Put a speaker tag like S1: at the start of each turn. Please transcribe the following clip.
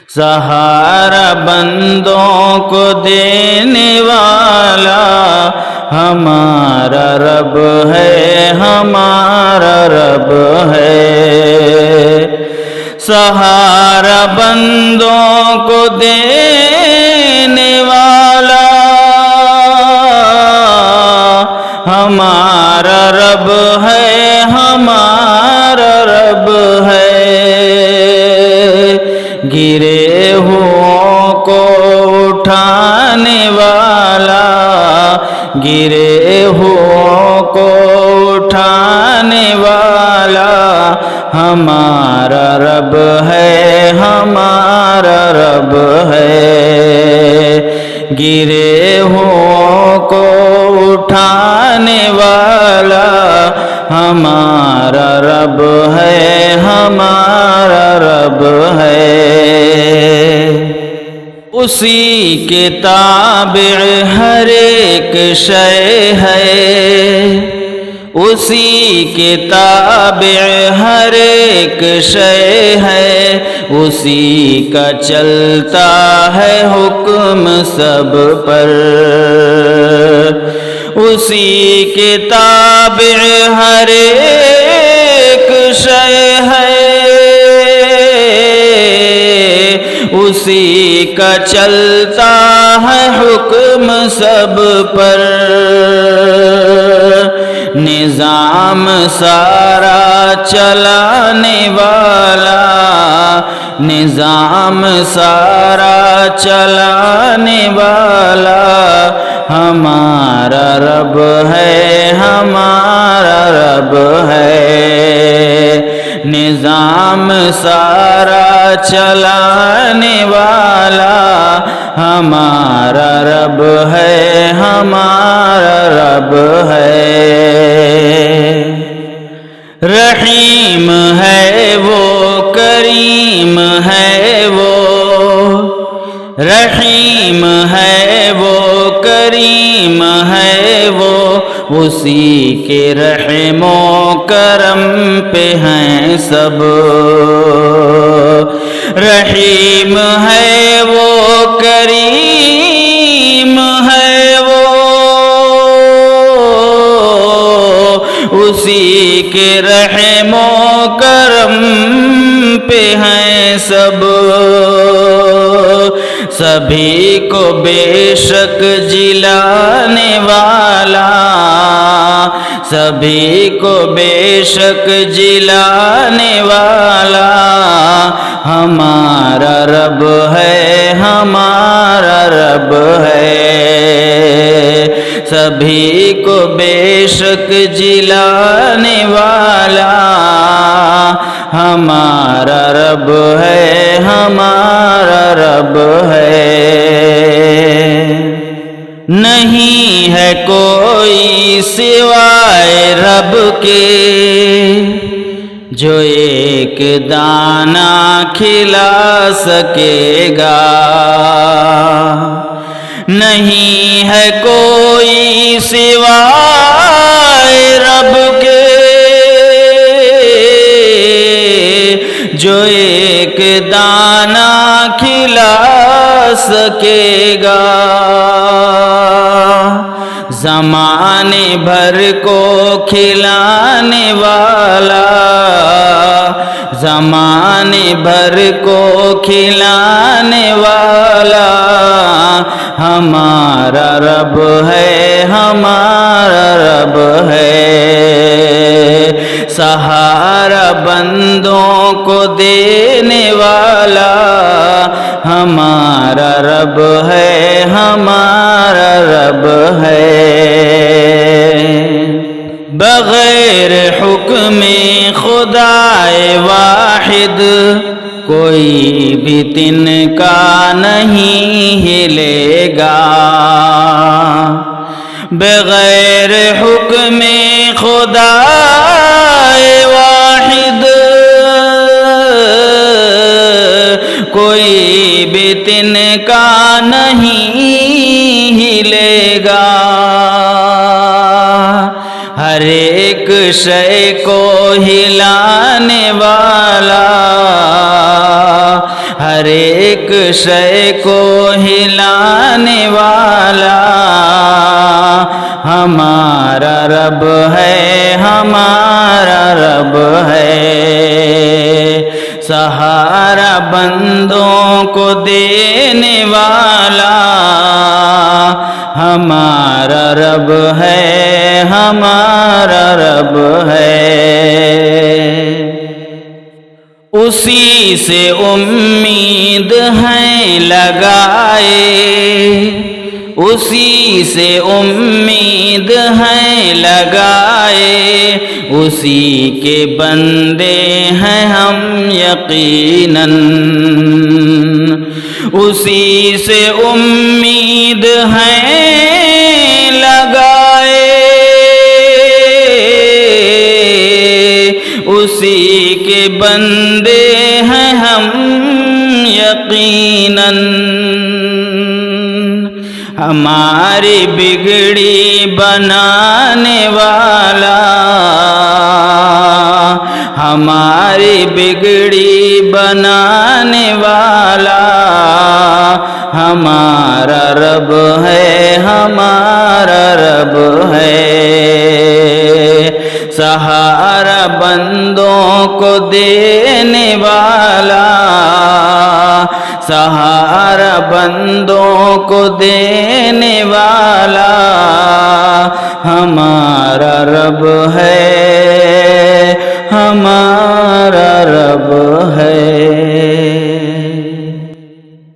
S1: सहारा बंदों को देने वाला हमारा रब है, हमारा रब है। सहारा बंदों को देने वाला हमारा रब है, हमारा रब है। गिरे हुओं को उठाने वाला, गिरे हुओं को उठाने वाला हमारा रब है, हमारा रब है। गिरे हुओं को उठाने वाला हमारा रब है, हमारा रब है। उसी के ताबे हर एक शय है, उसी के ताबे हर एक शय है। उसी का चलता है हुक्म सब पर, उसी के ताबे हर एक शय है। उसी का चलता है हुक्म सब पर। निजाम सारा चलाने वाला, निजाम सारा चलाने वाला हमारा रब है, हमारा रब है। निजाम सारा चलाने वाला हमारा रब है, हमारा रब है। रहीम है वो, करीम है वो, रहीम है वो, करीम है वो। उसी के रहमो करम पे हैं सब। रहीम है वो, करीम है वो। उसी के रहमो करम पे हैं सब। सभी को बेशक जिलाने वाला, सभी को बेशक जिलाने वाला हमारा रब है, हमारा रब है। सभी को बेशक जिलाने वाला हमारा रब है, हमारा रब है। नहीं है कोई सिवाय रब के जो एक दाना खिला सकेगा। नहीं है कोई सिवाय रब के जो एक दाना खिला सकेगा। ज़माने भर को खिलाने वाला, ज़माने भर को खिलाने वाला हमारा रब है, हमारा रब है। सहारा बंदों को देने वाला हमारा रब है, हमारा रब है। बगैर हुक्मे खुदाए वाहिद कोई भी तिनका नहीं हिलेगा। बगैर हुक्मे खुदाए वाहिद कोई भी तिनका नहीं हिलेगा। हर एक शय को हिलाने वाला, ہر ایک شے کو ہلانے والا ہمارا رب ہے، ہمارا رب ہے۔ سہارا بندوں کو دینے والا ہمارا رب ہے، ہمارا رب ہے۔ اسی سے امید ہے لگائے، اسی سے امید ہے لگائے، اسی کے بندے ہیں ہم یقیناً، اسی سے امید ہے لگائے، اسی کے بندے ہیں ہم یقیناً۔ ہماری بگڑی بنانے والا، ہماری بگڑی بنانے والا ہمارا رب ہے، ہمارا رب ہے۔ سہارا بندوں کو دینے والا، سہارا بندوں کو دینے والا ہمارا رب ہے، ہمارا رب ہے۔